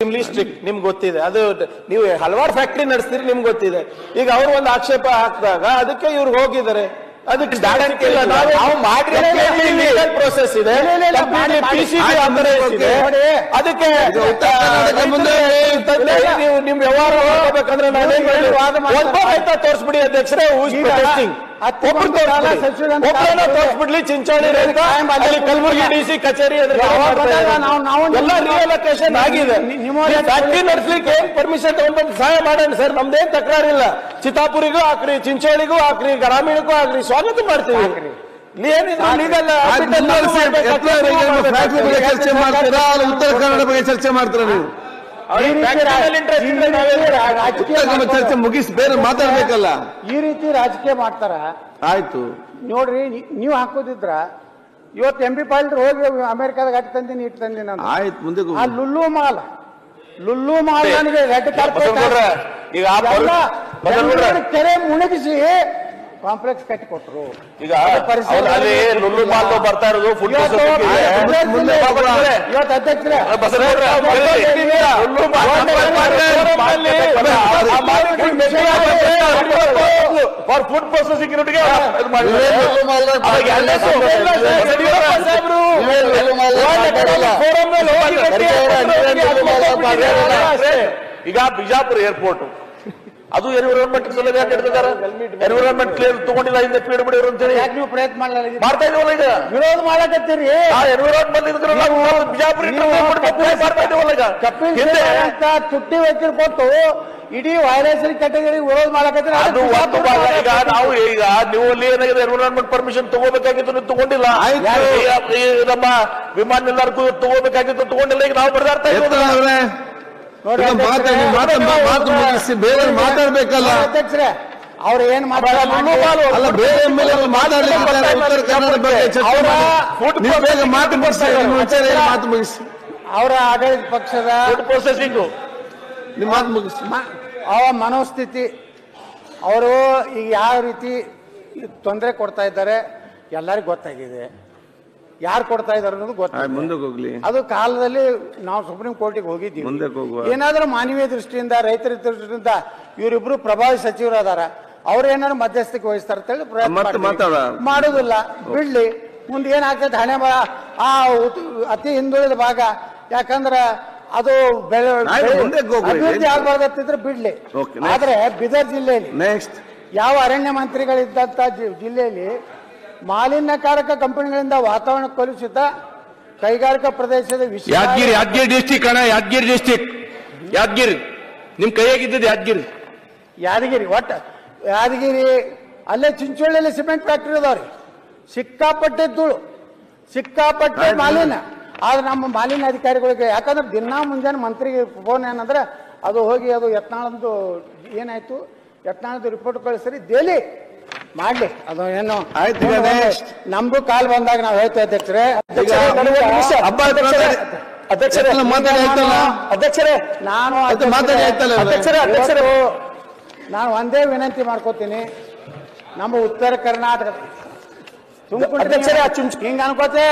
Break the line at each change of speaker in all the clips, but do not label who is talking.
Strict ನಿಮ್ಗೆ ಗೊತ್ತಿದೆ. ಅದು ನೀವು ಹಲವಾರು ಫ್ಯಾಕ್ಟ್ರಿ ನಡೆಸ್ತೀರಿ, ನಿಮ್ಗೆ ಗೊತ್ತಿದೆ. ಈಗ ಅವ್ರು ಒಂದು ಆಕ್ಷೇಪ ಹಾಕಿದಾಗ ಅದಕ್ಕೆ ಇವ್ರು ಹೋಗಿದ್ದಾರೆ. ಅದಕ್ಕೆ ಪ್ರೋಸೆಸ್ ಇದೆ, ಅದಕ್ಕೆ ನೀವು ನಿಮ್ ವ್ಯವಹಾರ ಮಾಡ್ಬೇಕಂದ್ರೆ ತೋರಿಸ್ಬಿಡಿ ಅಧ್ಯಕ್ಷರೇ. ತೋರಿಸ್ಬಿಡ್ಲಿ ಚಿಂಚೋಳಿ ಕಲಬುರಗಿ ಡಿಸಿ ಕಚೇರಿ ಎಲ್ಲ ರಿಲೊಕೇಶನ್ ಆಗಿದೆ. ಫ್ಯಾಕ್ಟ್ರಿ ನಡೆಸ್ಲಿಕ್ಕೆ ಏನ್ ಪರ್ಮಿಷನ್ ತಗೊಂಡು ಸಹಾಯ ಮಾಡೋಣ ಸರ್, ನಮ್ದೇನ್ ತಕರಾರಿಲ್ಲ. ಚಿತ್ತಾಪುರಿಗೂ ಹಾಕ್ರಿ, ಚಿಂಚೋಳಿಗೂ ಹಾಕ್ರಿ, ಗ್ರಾಮೀಣಕ್ಕೂ ಹಾಕ್ರಿ, ಸ್ವಾಗತ ಮಾಡ್ತೀವಿ.
ಚರ್ಚೆ ಮಾಡ್ತೀರಾ, ಉತ್ತರ ಕನ್ನಡ ಬಗ್ಗೆ ಚರ್ಚೆ ಮಾಡ್ತೀರಾ? ನೀವು ಚರ್ಚೆ ಮುಗಿಸಿ ಬೇರೆ ಮಾತಾಡ್ಬೇಕಲ್ಲ.
ಈ ರೀತಿ ರಾಜಕೀಯ ಮಾಡ್ತಾರ. ಆಯ್ತು ನೋಡ್ರಿ, ನೀವು ಹಾಕೋದಿದ್ರ ಇವತ್ತು MP ಪಾಲ್ ಹೋಗಿ ಅಮೆರಿಕಾದಾಗ ಅಟ್ ತಂದಿನಿ ಇಟ್ಟು ತಂದಿನ
ಆಯ್ತು. ಮುಂದೆ
ಆ ಲುಲ್ಲು ಮಾಲ್ ನನಗೆ ರೆಡ್ ಕಾರ್ಪೆಟ್ ಕೆರೆ ಮುಣಗಿಸಿ ಕಾಂಪ್ಲೆಕ್ಸ್ ಕಟ್ಟಿ ಕೊಟ್ಟರು.
ಈಗ ಲುಲ್ಲು ಮಾಲ್ ಬರ್ತಾ ಇರೋದು
ಇವತ್ತು ಅಧ್ಯಕ್ಷರೇ
ಫಾರ್ ಫುಡ್ ಪ್ರೊಸೆಸಿಂಗ್ ಯೂನಿಟ್ಗೆ ಈಗ ಬಿಜಾಪುರ ಏರ್ಪೋರ್ಟ್ ಅದು ಎನ್ವಿರಾನ್ಮೆಂಟ್ ಸಲಹೆ ಹಿಡಿದಿದ್ದಾರೆ. ಎನ್ವಿರಾನ್ಮೆಂಟ್ ಕ್ಲಿಯರ್ ತಗೊಂಡಿಲ್ಲ, ಹಿಂದೆ ಪೀಡ್ ಬಿಡಿದ್ರು ಅಂತ ಹೇಳಿ
ಯಾಕೆ ನೀವು ಪ್ರಯತ್ನ
ಮಾಡ್ತಾ ಇದೀವಲ್ಲ. ಈಗ
ವಿರೋಧ ಮಾಡಕತ್ತೀರಿ.
ಎನ್ವಿರಾನ್ಮೆಂಟ್ ಬಿಜಾಪುರ ಮಾಡ್ತಾ ಇದೀವಲ್ಲ. ಈಗ
ಅಂತ ತುಟ್ಟಿ ವೈದ್ಯರು ಕೊಟ್ಟು ಇಡೀ ವೈರಸ್ ಕ್ಯಾಟಗರಿ ವಿರೋಧ ಮಾಡಕತ್ತೀರಿ.
ಅದು ಒಂದು ಭಾಗ. ಈಗ ನಾವು ಈಗ ನೀವು ಅಲ್ಲಿ ಏನಾಗಿದೆ, ಎನ್ವಿರಾನ್ಮೆಂಟ್ ಪರ್ಮಿಷನ್ ತಗೋಬೇಕಾಗಿತ್ತು, ನೀವು ತಗೊಂಡಿಲ್ಲ. ನಮ್ಮ ವಿಮಾನ ನಿಲ್ದಾಣಕ್ಕೂ ತಗೋಬೇಕಾಗಿತ್ತು, ತಗೊಂಡಿಲ್ಲ. ಈಗ ನಾವು ಬರೆದಾಡ್ತಾ ಇದ್ದೀವಿ.
ಬೇರೆ ಮಾತಾಡ್ಬೇಕಲ್ಲ
ಅಧ್ಯಕ್ಷರೇ. ಅವ್ರು ಏನ್
ಅಲ್ಲ, ಬೇರೆ ಮಾತಾಡ್ಲಿಕ್ಕೆ ಉತ್ತರ ಕನ್ನಡ ಬಗ್ಗೆ ಬೇಗ ಮಾತು ಮುಗಿಸಿ.
ಅವರ ಆಡಳಿತ ಪಕ್ಷದ
ಪ್ರೊಸೆಸಿಂಗು
ನಿಮ್ಮ ಮಾತು ಮುಗಿಸಿ.
ಅವ ಮನೋಸ್ಥಿತಿ, ಅವರು ಈಗ ಯಾವ ರೀತಿ ತೊಂದರೆ ಕೊಡ್ತಾ ಇದ್ದಾರೆ ಎಲ್ಲರಿಗೂ ಗೊತ್ತಾಗಿದೆ. ಯಾರು ಕೊಡ್ತಾ ಇದಾರೆ ಅನ್ನೋದು ಗೊತ್ತಾಗಿದೆ.
ಮುಂದಕ್ಕೆ ಹೋಗ್ಲಿ.
ಅದು ಕಾಲದಲ್ಲಿ ನಾವು ಸುಪ್ರೀಂ ಕೋರ್ಟಿಗೆ ಹೋಗಿದ್ದೀವಿ. ಏನಾದ್ರೂ ಮಾನವೀಯ ದೃಷ್ಟಿಯಿಂದ, ರೈತರ ದೃಷ್ಟಿಯಿಂದ ಇವರಿಬ್ರು ಪ್ರಭಾವಿ ಸಚಿವರು ಅದಾರ, ಅವ್ರು ಏನಾದ್ರು ಮಧ್ಯಸ್ಥಿಕೆ ವಹಿಸ್ತಾರೆ ಅಂತ ಹೇಳಿ ಪ್ರಯತ್ನ ಮಾಡುದಿಲ್ಲ. ಬಿಡ್ಲಿ, ಮುಂದೆ ಏನಾಗ್ತದೆ ಹಣೆ ಆ ಅತಿ ಹಿಂದುಳಿದ ಭಾಗ. ಯಾಕಂದ್ರೆ ಅದು ಅಭಿವೃದ್ಧಿ ಆಗ್ಬಾರ್ದಿದ್ರೆ ಬಿಡ್ಲಿ. ಆದ್ರೆ ಬೀದರ್ ಜಿಲ್ಲೆಯಲ್ಲಿ ಯಾವ ಅರಣ್ಯ ಮಂತ್ರಿಗಳಿದ್ದಂತ ಜಿಲ್ಲೆಯಲ್ಲಿ ಮಾಲಿನ್ಯಕಾರಕ ಕಂಪನಿಗಳಿಂದ ವಾತಾವರಣ ಕಲುಷಿತ, ಕೈಗಾರಿಕಾ ಪ್ರದೇಶದ ವಿಷಯ.
ಯಾದಗಿರಿ ಡಿಸ್ಟಿಕ್ ಅಣ್ಣ, ಯಾದಗಿರಿ ಡಿಸ್ಟಿಕ್, ಯಾದಗಿರಿ ನಿಮ್ ಕೈಯಾಗಿದ್ದದ್ದು ಯಾದಗಿರಿ.
ಒಟ್ಟ ಯಾದಗಿರಿ ಅಲ್ಲೇ ಚಿಂಚೋಳಿಯಲ್ಲಿ ಸಿಮೆಂಟ್ ಫ್ಯಾಕ್ಟ್ರಿ ಅದಾವ್ರಿ. ಸಿಕ್ಕಾಪಟ್ಟೆ ಧೂಳು, ಸಿಕ್ಕಾಪಟ್ಟೆ ಮಾಲಿನ್ಯ. ಆದ್ರೆ ನಮ್ಮ ಮಾಲಿನ್ಯ ಅಧಿಕಾರಿಗಳಿಗೆ, ಯಾಕಂದ್ರೆ ದಿನಾ ಮುಂಜಾನೆ ಮಂತ್ರಿಗೆ ಫೋನ್ ಏನಂದ್ರೆ ಅದು ಹೋಗಿ ಅದು ಯತ್ನಾಳಂದು ಏನಾಯ್ತು, ಯತ್ನಾಳದ ರಿಪೋರ್ಟ್ ಕಳಿಸ್ರಿ, ಡೈಲಿ ಮಾಡ್ಲಿ. ಅದು ಏನು ನಮ್ದು ಕಾಲ್ ಬಂದಾಗ ನಾವ್ ಹೇಳ್ತೇವೆ ಅಧ್ಯಕ್ಷರೇ. ನಾನು ಒಂದೇ ವಿನಂತಿ ಮಾಡ್ಕೋತೀನಿ, ನಮ್ಮ ಉತ್ತರ ಕರ್ನಾಟಕ ತುಮಕೂರು ಹಿಂಗ ಅನ್ಕೋತೆ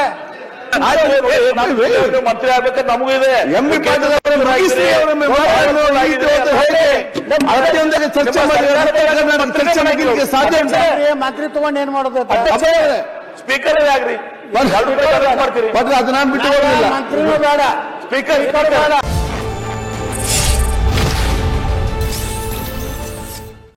ಮಂತ್ರಿ ಆಗ್ಬೇಕಾದ್ರೆ ನಮಗೂ ಇದೆ.
ಮಂತ್ರಿ ತಗೊಂಡು ಏನ್ ಮಾಡೋದು?
ಸ್ಪೀಕರ್ ಆಗ್ರಿ,
ಅದನ್ನ ಬಿಟ್ಟು
ಮಂತ್ರಿನೂ ಬೇಡ,
ಸ್ಪೀಕರ್ ಬೇಡ.